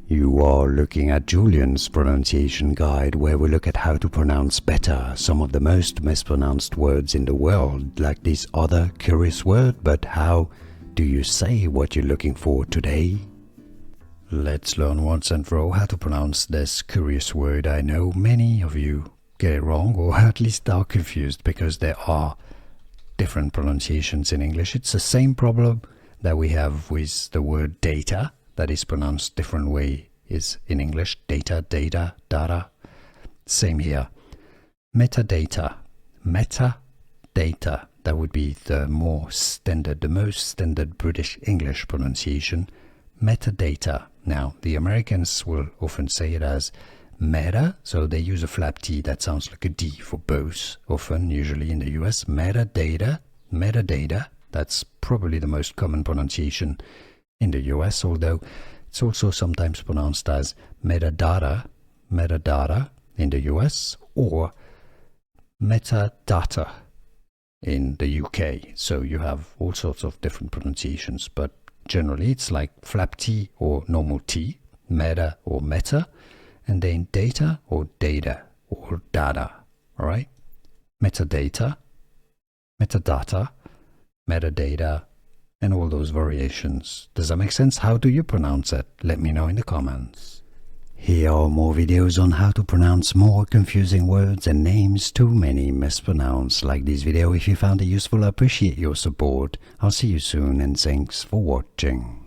You are looking at Julian's pronunciation guide, where we look at how to pronounce better some of the most mispronounced words in the world, like this other curious word. But how do you say what you're looking for today? Let's learn once and for all how to pronounce this curious word. I know many of you get it wrong, or at least are confused, because there are different pronunciations in English. It's the same problem that we have with the word data, that is pronounced different way is in English. Data, data, data. Same here. Metadata. Metadata. That would be the most standard British English pronunciation. Metadata. Now, the Americans will often say it as meta, so they use a flap T that sounds like a D for both, often, usually in the US. Metadata. Metadata. That's probably the most common pronunciation in the US, although it's also sometimes pronounced as metadata, metadata in the US, or metadata in the UK. So you have all sorts of different pronunciations, but generally it's like flap T or normal T, meta or meta, and then data or data or data, all right? Metadata, metadata, metadata, and all those variations. Does that make sense? How do you pronounce it? Let me know in the comments. Here are more videos on how to pronounce more confusing words and names too many mispronounced. Like this video if you found it useful. I appreciate your support. I'll see you soon, and thanks for watching.